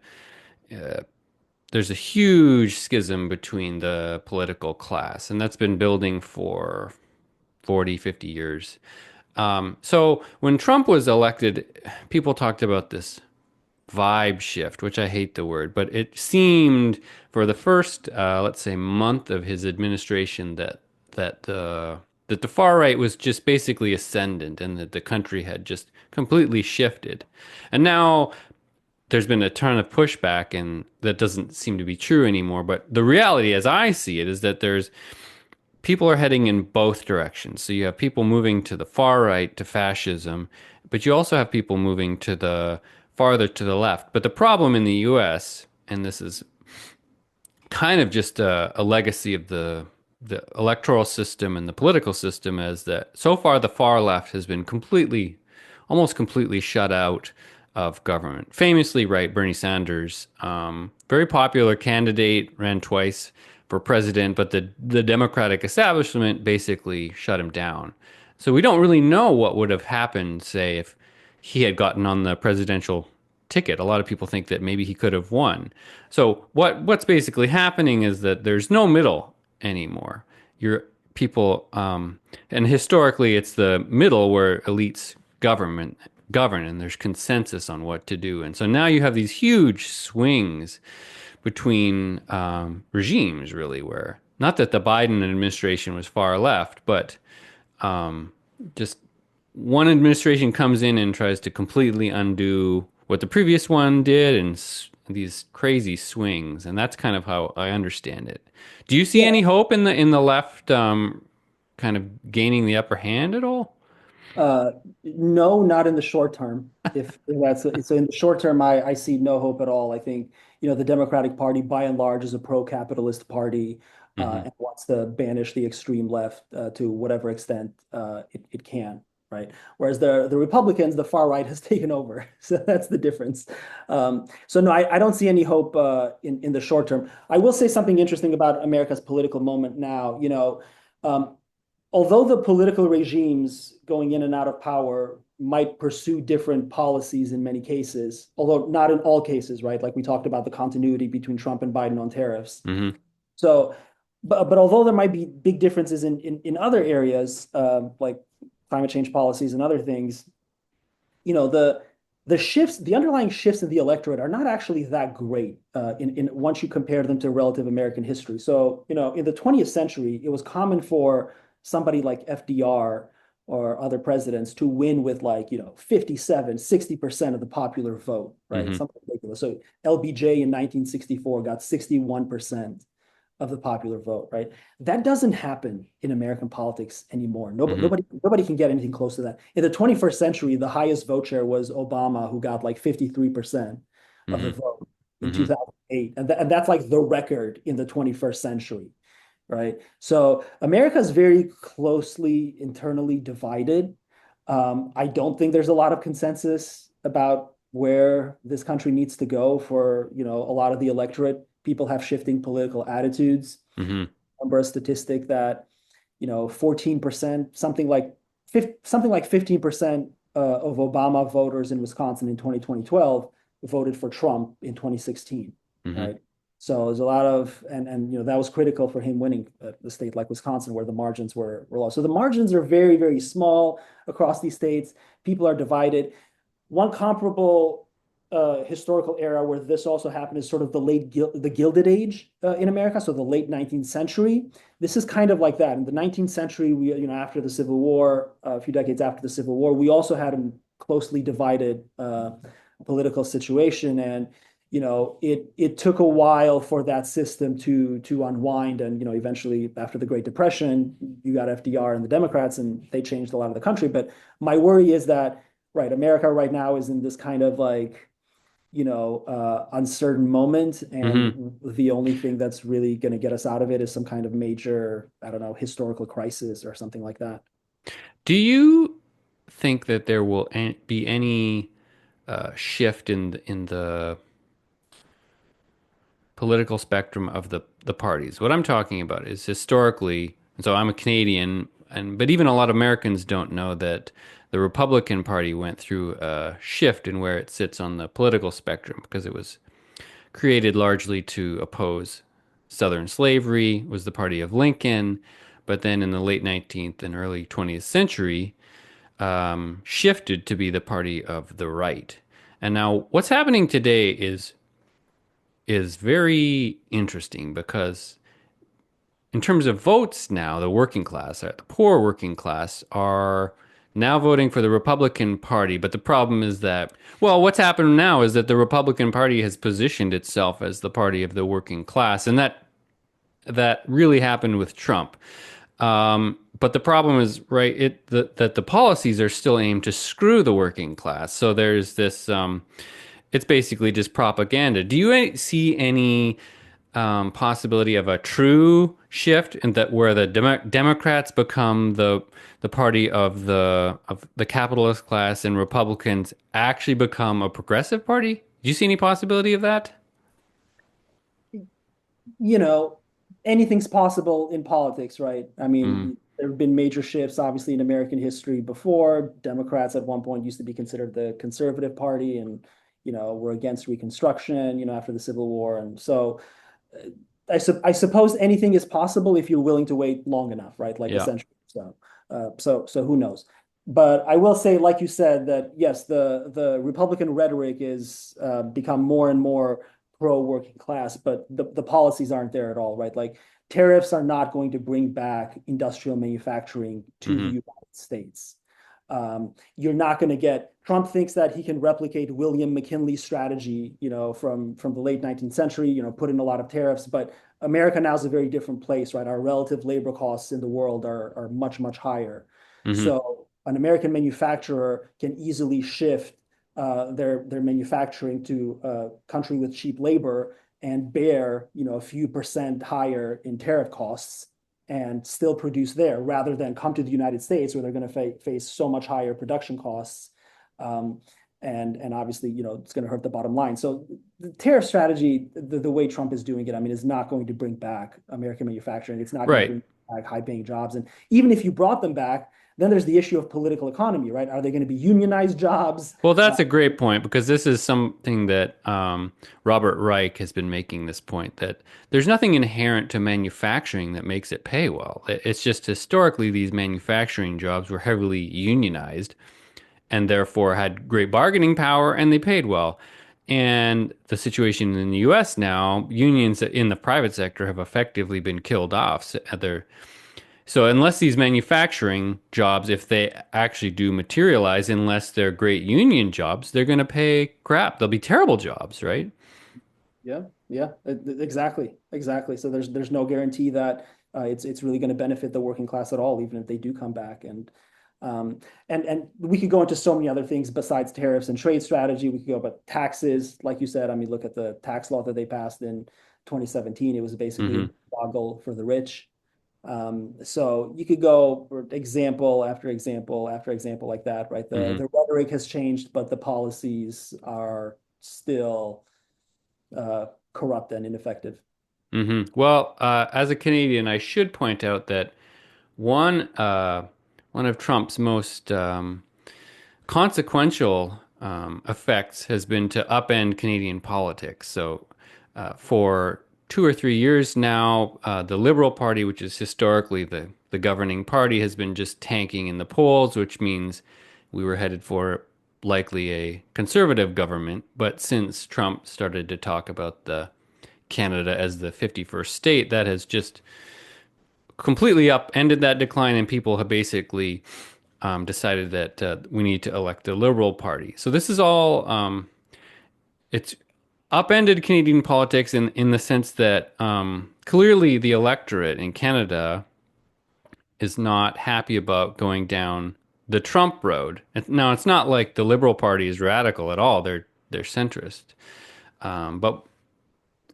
there's a huge schism between the political class, and that's been building for 40, 50 years. So when Trump was elected, people talked about this vibe shift, which I hate the word, but it seemed for the first, let's say, month of his administration that the far right was just basically ascendant and that the country had just completely shifted. And now there's been a ton of pushback, and that doesn't seem to be true anymore. But the reality, as I see it, is that there's people are heading in both directions. So you have people moving to the far right to fascism, but you also have people moving to the farther to the left. But the problem in the US, and this is kind of just a legacy of the electoral system and the political system, is that so far the far left has been completely, almost completely shut out of government. Famously, right, Bernie Sanders, very popular candidate, ran twice for president, but the Democratic establishment basically shut him down. So we don't really know what would have happened, say, if he had gotten on the presidential ticket. A lot of people think that maybe he could have won. So what's basically happening is that there's no middle anymore. You're people, and historically, it's the middle where elites govern, and there's consensus on what to do. And so now you have these huge swings between regimes, really, where not that the Biden administration was far left, but just one administration comes in and tries to completely undo what the previous one did, and these crazy swings. And that's kind of how I understand it. Do you see Yeah. any hope in the left kind of gaining the upper hand at all? Uh, no, not in the short term. If that's so, in the short term, I see no hope at all. I think the Democratic Party, by and large, is a pro-capitalist party, Hmm. and wants to banish the extreme left to whatever extent it can. Right. Whereas the Republicans, the far right, has taken over. So that's the difference. So no, I don't see any hope in the short term. I will say something interesting about America's political moment now. Um, although the political regimes going in and out of power might pursue different policies in many cases, although not in all cases, right? Like we talked about the continuity between Trump and Biden on tariffs. Hmm. So, but although there might be big differences in other areas, like climate change policies and other things, the shifts, the underlying shifts in the electorate are not actually that great in once you compare them to relative American history. So, in the 20th century, it was common for somebody like FDR or other presidents to win with 57, 60% of the popular vote, right? Hmm. Something ridiculous. So LBJ in 1964 got 61% of the popular vote, right? That doesn't happen in American politics anymore. Nobody, Hmm. nobody can get anything close to that. In the 21st century, the highest vote share was Obama, who got like 53% of the Hmm. vote in Hmm. 2008. And that's like the record in the 21st century, right? So America is very closely internally divided. I don't think there's a lot of consensus about where this country needs to go for, a lot of the electorate. People have shifting political attitudes. Hmm. Number a statistic that, 14%, something like 15% of Obama voters in Wisconsin in 2012 voted for Trump in 2016, Hmm. right? So there's a lot of, and that was critical for him winning the state like Wisconsin, where the margins were low. So the margins are very, very small across these states. People are divided. One comparable historical era where this also happened is sort of the Gilded Age in America, so the late 19th century. This is kind of like that. In the 19th century, after the Civil War, a few decades after the Civil War, we also had a closely divided political situation, and it took a while for that system to unwind, and eventually after the Great Depression, you got FDR and the Democrats, and they changed a lot of the country. But my worry is that, right, America right now is in this kind of like uncertain moment, Hmm. and the only thing that's really going to get us out of it is some kind of major, I don't know, historical crisis or something like that. Do you think that there will be any shift in the political spectrum of the parties? What I'm talking about is historically, so I'm a Canadian, and but even a lot of Americans don't know that the Republican Party went through a shift in where it sits on the political spectrum because it was created largely to oppose Southern slavery, was the party of Lincoln, but then in the late 19th and early 20th century, shifted to be the party of the right. And now what's happening today is very interesting because in terms of votes now, the working class, the poor working class are now voting for the Republican Party. But the problem is that, well, what's happened now is that the Republican Party has positioned itself as the party of the working class, and that really happened with Trump. But the problem is, right, that the policies are still aimed to screw the working class. So there's this, it's basically just propaganda. Do you see any possibility of a true shift in that where the Democrats become the party of the capitalist class and Republicans actually become a progressive party? Do you see any possibility of that? you know, Anything's possible in politics, right? I Mm, mean, there have been major shifts, obviously, in American history before. Democrats at one point used to be considered the conservative party, and were against Reconstruction, after the Civil War. And so I suppose anything is possible if you're willing to wait long enough, right? Like a yeah. century. So who knows? But I will say, like you said, that yes, the Republican rhetoric is become more and more pro working class, but the policies aren't there at all, right? Like tariffs are not going to bring back industrial manufacturing to the Hmm. United States. You're not going to get. Trump thinks that he can replicate William McKinley's strategy, from the late 19th century, put in a lot of tariffs, but America now is a very different place, right? Our relative labor costs in the world are much, much higher. Hmm. So an American manufacturer can easily shift their manufacturing to a country with cheap labor and bear, a few percent higher in tariff costs and still produce there rather than come to the United States where they're going to face so much higher production costs. Um, and obviously, it's going to hurt the bottom line. So the tariff strategy, the way Trump is doing it, I mean, is not going to bring back American manufacturing. It's not going to Right. bring back high paying jobs. And even if you brought them back, then there's the issue of political economy, right? Are they going to be unionized jobs? Well, that's a great point because this is something that Robert Reich has been making this point that there's nothing inherent to manufacturing that makes it pay well. It's just historically these manufacturing jobs were heavily unionized and therefore had great bargaining power and they paid well. And the situation in the US now, unions in the private sector have effectively been killed off. So unless these manufacturing jobs, if they actually do materialize, unless they're great union jobs, they're going to pay crap. They'll be terrible jobs, right? Yeah, yeah, exactly, exactly. So there's no guarantee that it's really going to benefit the working class at all, even if they do come back. And we could go into so many other things besides tariffs and trade strategy. We could go about taxes, like you said. I mean, look at the tax law that they passed in 2017. It was basically a Hmm. boggle for the rich. So you could go for example after example after example like that, right? The Hmm. the rhetoric has changed, but the policies are still corrupt and ineffective. Hmm. Well, as a Canadian, I should point out that one one of Trump's most consequential effects has been to upend Canadian politics. So, for 2 or 3 years now, the Liberal Party, which is historically the governing party, has been just tanking in the polls, which means we were headed for likely a conservative government. But since Trump started to talk about the Canada as the 51st state, that has just completely upended that decline, and people have basically decided that we need to elect a Liberal Party. So this is all it's upended Canadian politics in the sense that clearly the electorate in Canada is not happy about going down the Trump road. Now it's not like the Liberal Party is radical at all; they're centrist, but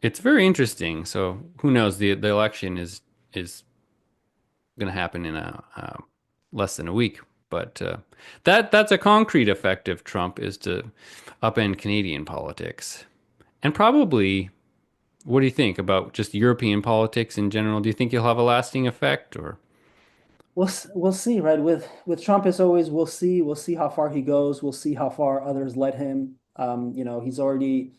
it's very interesting. So who knows? The election is going to happen in a less than a week. But that's a concrete effect of Trump is to upend Canadian politics. And probably, what do you think about just European politics in general? Do you think you'll have a lasting effect or? We'll see, right? With Trump, it's always we'll see how far he goes. We'll see how far others let him. He's already,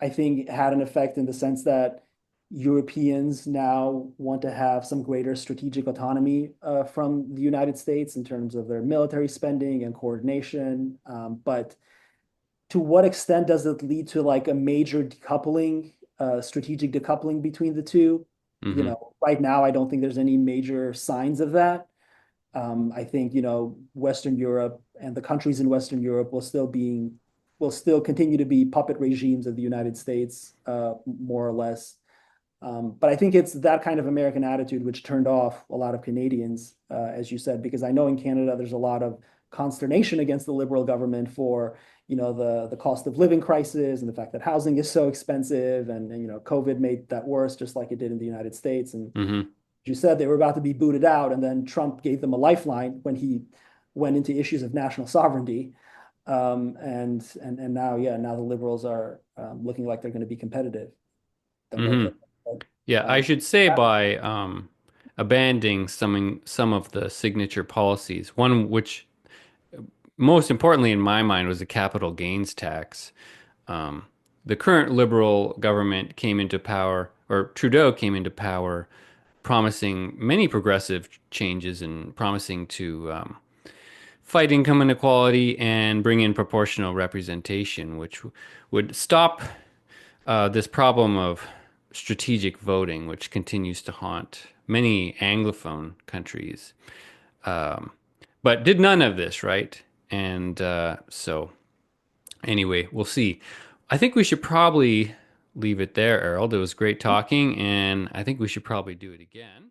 I think, had an effect in the sense that Europeans now want to have some greater strategic autonomy from the United States in terms of their military spending and coordination. But to what extent does it lead to like a major decoupling, strategic decoupling between the two? Hmm. Right now, I don't think there's any major signs of that. I think, Western Europe and the countries in Western Europe will still continue to be puppet regimes of the United States, more or less. But I think it's that kind of American attitude which turned off a lot of Canadians, as you said, because I know in Canada there's a lot of consternation against the Liberal government for, the cost of living crisis and the fact that housing is so expensive, and COVID made that worse, just like it did in the United States. And Hmm. you said they were about to be booted out, and then Trump gave them a lifeline when he went into issues of national sovereignty. And now, yeah, now the Liberals are looking like they're going to be competitive. Don't know if Hmm. that. Yeah, I Um, should say by abandoning some of the signature policies, one which most importantly in my mind was the capital gains tax. Um, the current Liberal government came into power, or Trudeau came into power, promising many progressive changes and promising to fight income inequality and bring in proportional representation, which would stop this problem of strategic voting, which continues to haunt many Anglophone countries, um, but did none of this, right? And so, anyway, we'll see. I think we should probably leave it there, Erald. It was great talking, and I think we should probably do it again.